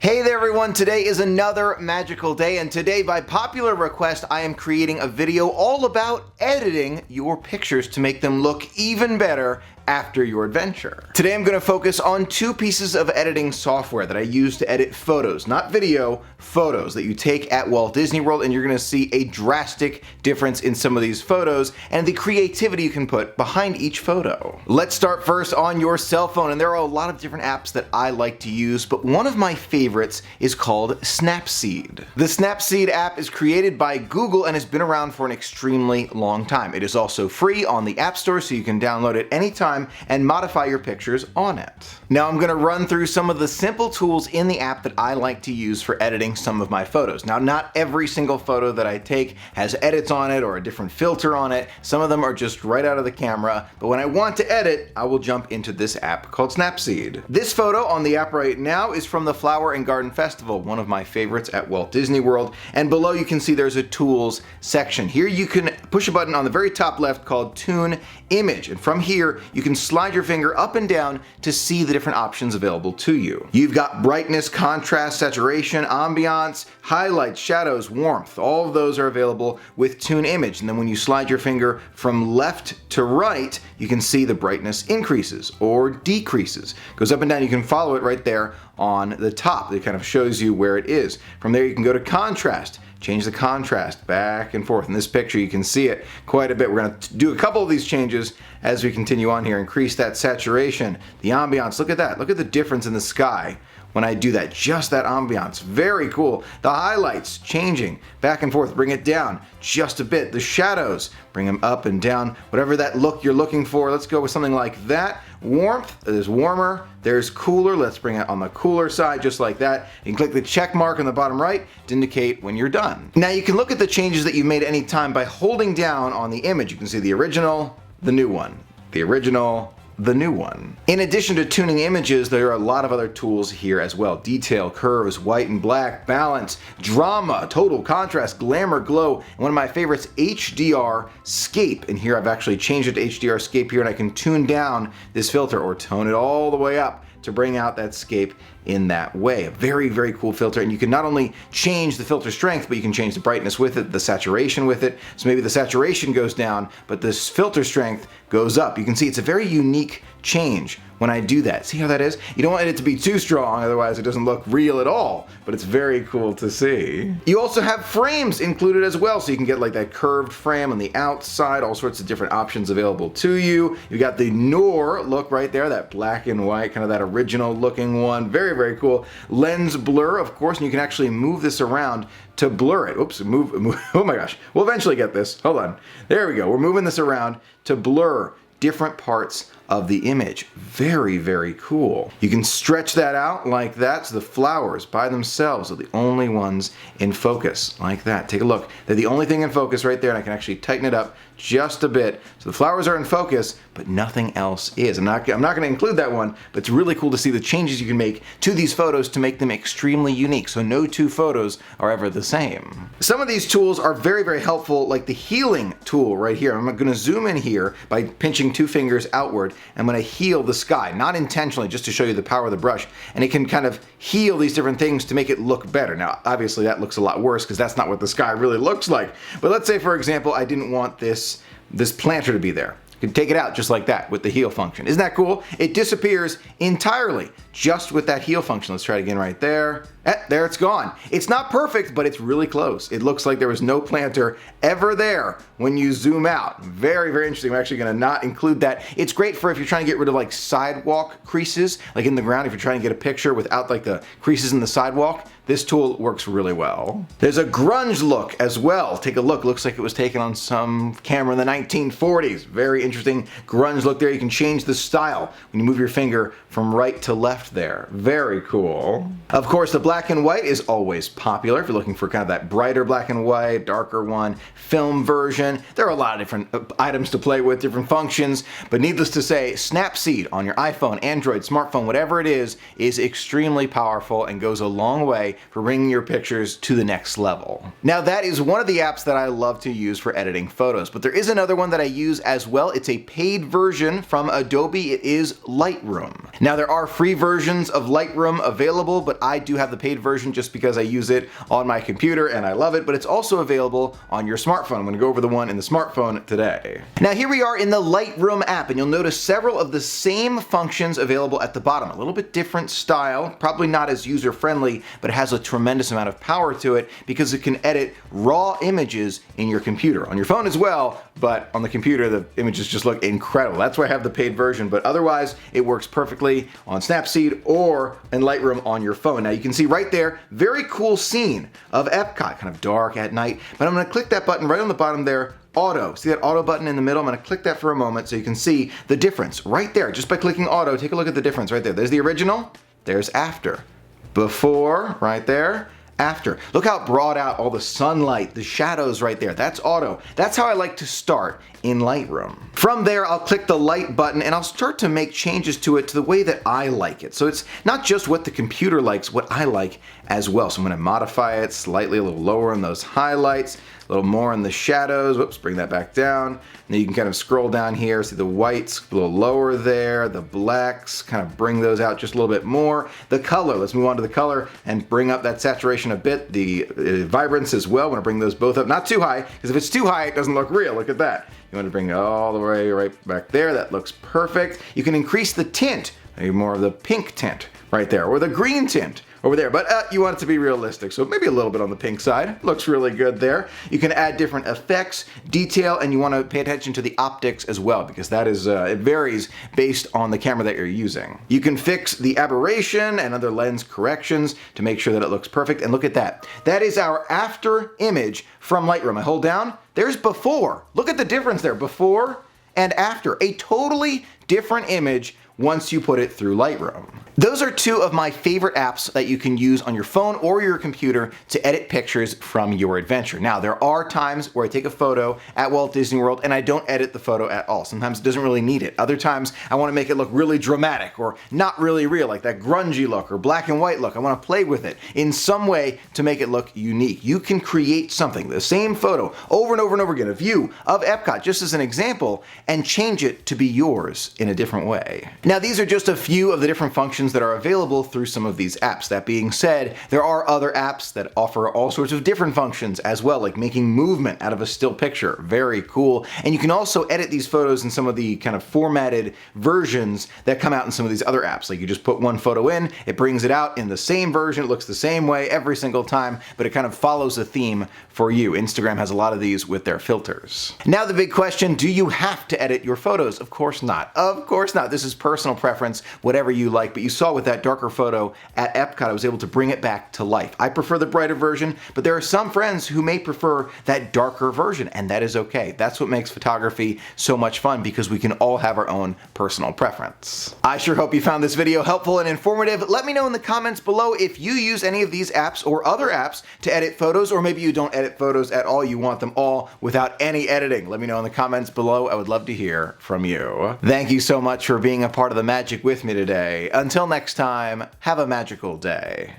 Hey there everyone, today is another magical day, and today by popular request I am creating a video all about editing your pictures to make them look even better after your adventure. Today I'm going to focus on two pieces of editing software that I use to edit photos, not video, photos that you take at Walt Disney World, and you're going to see a drastic difference in some of these photos and the creativity you can put behind each photo. Let's start first on your cell phone, and there are a lot of different apps that I like to use, but one of my favorites is called Snapseed. The Snapseed app is created by Google and has been around for an extremely long time. It is also free on the App Store, so you can download it anytime and modify your pictures on it. Now I'm going to run through some of the simple tools in the app that I like to use for editing some of my photos. Now not every single photo that I take has edits on it or a different filter on it. Some of them are just right out of the camera, but when I want to edit, I will jump into this app called Snapseed. This photo on the app right now is from the Flower and Garden Festival, one of my favorites at Walt Disney World, and below you can see there's a tools section. Here you can push a button on the very top left called Tune Image, and from here you can slide your finger up and down to see the different options available to you. You've got brightness, contrast, saturation, ambiance, highlights, shadows, warmth. All of those are available with Tune Image, and then when you slide your finger from left to right, you can see the brightness increases or decreases. Goes up and down. You can follow it right there on the top. It kind of shows you where it is. From there you can go to contrast. Change the contrast back and forth. In this picture you can see it quite a bit. We're going to do a couple of these changes as we continue on here. Increase that saturation, the ambiance. Look at that. Look at the difference in the sky when I do that. Just that ambiance. Very cool. The highlights changing back and forth. Bring it down just a bit. The shadows, bring them up and down. Whatever that look you're looking for. Let's go with something like that. Warmth, there's warmer, there's cooler. Let's bring it on the cooler side just like that. You can click the check mark on the bottom right to indicate when you're done. Now you can look at the changes that you made at any time by holding down on the image. You can see the original, the new one, the original, the new one. In addition to tuning images, there are a lot of other tools here as well. Detail, curves, white and black, balance, drama, total, contrast, glamour, glow, and one of my favorites, HDR scape. And here I've actually changed it to HDR scape here, and I can tune down this filter or tone it all the way up to bring out that scape in that way. A very, very cool filter, and you can not only change the filter strength, but you can change the brightness with it, the saturation with it. So maybe the saturation goes down, but this filter strength goes up. You can see it's a very unique change when I do that. See how that is? You don't want it to be too strong, otherwise it doesn't look real at all, but it's very cool to see. You also have frames included as well, so you can get like that curved frame on the outside, all sorts of different options available to you. You've got the Noir look right there, that black and white, kind of that original looking one. Very, very cool. Lens blur, of course, and you can actually move this around to blur it. Oops, move, oh my gosh. We'll eventually get this. Hold on. There we go. We're moving this around to blur different parts of the image. Very, very cool. You can stretch that out like that, so the flowers by themselves are the only ones in focus, like that. Take a look. They're the only thing in focus right there, and I can actually tighten it up just a bit. So the flowers are in focus, but nothing else is. I'm not going to include that one, but it's really cool to see the changes you can make to these photos to make them extremely unique, so no two photos are ever the same. Some of these tools are very, very helpful, like the healing tool right here. I'm going to zoom in here by pinching two fingers outward. I'm going to heal the sky, not intentionally, just to show you the power of the brush, and it can kind of heal these different things to make it look better. Now obviously that looks a lot worse because that's not what the sky really looks like, but let's say for example I didn't want this planter to be there. You can take it out just like that with the heal function. Isn't that cool? It disappears entirely just with that heal function. Let's try it again right there. There it's gone. It's not perfect, but it's really close. It looks like there was no planter ever there when you zoom out. Very, very interesting. We're actually going to not include that. It's great for if you're trying to get rid of like sidewalk creases, like in the ground, if you're trying to get a picture without like the creases in the sidewalk. This tool works really well. There's a grunge look as well. Take a look. Looks like it was taken on some camera in the 1940s. Very interesting grunge look there. You can change the style when you move your finger from right to left there. Very cool. Of course, the black and white is always popular if you're looking for kind of that brighter black and white, darker one, film version. There are a lot of different items to play with, different functions, but needless to say, Snapseed on your iPhone, Android, smartphone, whatever it is extremely powerful and goes a long way for bringing your pictures to the next level. Now that is one of the apps that I love to use for editing photos, but there is another one that I use as well. It's a paid version from Adobe. It is Lightroom. Now there are free versions of Lightroom available, but I do have the paid version just because I use it on my computer and I love it, but it's also available on your smartphone. I'm going to go over the one in the smartphone today. Now here we are in the Lightroom app, and you'll notice several of the same functions available at the bottom. A little bit different style, probably not as user-friendly, but it has a tremendous amount of power to it because it can edit raw images in your computer. On your phone as well, but on the computer the images just look incredible. That's why I have the paid version, but otherwise it works perfectly on Snapseed or in Lightroom on your phone. Now you can see right there, very cool scene of Epcot, kind of dark at night, but I'm going to click that button right on the bottom there, auto. See that auto button in the middle? I'm going to click that for a moment so you can see the difference right there. Just by clicking auto, take a look at the difference right there. There's the original, there's after. Before, right there, after. Look how broad out all the sunlight, the shadows right there. That's auto. That's how I like to start in Lightroom. From there, I'll click the light button and I'll start to make changes to it to the way that I like it. So it's not just what the computer likes, what I like as well. So I'm going to modify it slightly, a little lower on those highlights, a little more in the shadows. Whoops, bring that back down. And you can kind of scroll down here, see the whites a little lower there, the blacks, kind of bring those out just a little bit more. The color, let's move on to the color and bring up that saturation a bit. The vibrance as well, I want to bring those both up. Not too high, because if it's too high, it doesn't look real. Look at that. You want to bring it all the way right back there. That looks perfect. You can increase the tint, maybe more of the pink tint right there, or the green tint over there, but you want it to be realistic, so maybe a little bit on the pink side. Looks really good there. You can add different effects, detail, and you want to pay attention to the optics as well, because that is, it varies based on the camera that you're using. You can fix the aberration and other lens corrections to make sure that it looks perfect, and look at that. That is our after image from Lightroom. I hold down, there's before. Look at the difference there, before and after. A totally different image once you put it through Lightroom. Those are two of my favorite apps that you can use on your phone or your computer to edit pictures from your adventure. Now, there are times where I take a photo at Walt Disney World and I don't edit the photo at all. Sometimes it doesn't really need it. Other times I want to make it look really dramatic or not really real, like that grungy look or black and white look. I want to play with it in some way to make it look unique. You can create something, the same photo, over and over and over again, a view of Epcot, just as an example, and change it to be yours in a different way. Now, these are just a few of the different functions that are available through some of these apps. That being said, there are other apps that offer all sorts of different functions as well, like making movement out of a still picture. Very cool. And you can also edit these photos in some of the kind of formatted versions that come out in some of these other apps. Like you just put one photo in, it brings it out in the same version, it looks the same way every single time, but it kind of follows a theme for you. Instagram has a lot of these with their filters. Now the big question, do you have to edit your photos? Of course not. Of course not. This is personal preference, whatever you like, but you saw with that darker photo at Epcot, I was able to bring it back to life. I prefer the brighter version, but there are some friends who may prefer that darker version, and that is okay. That's what makes photography so much fun, because we can all have our own personal preference. I sure hope you found this video helpful and informative. Let me know in the comments below if you use any of these apps or other apps to edit photos, or maybe you don't edit photos at all, you want them all without any editing. Let me know in the comments below. I would love to hear from you. Thank you so much for being a part of the magic with me today. Until next time, have a magical day.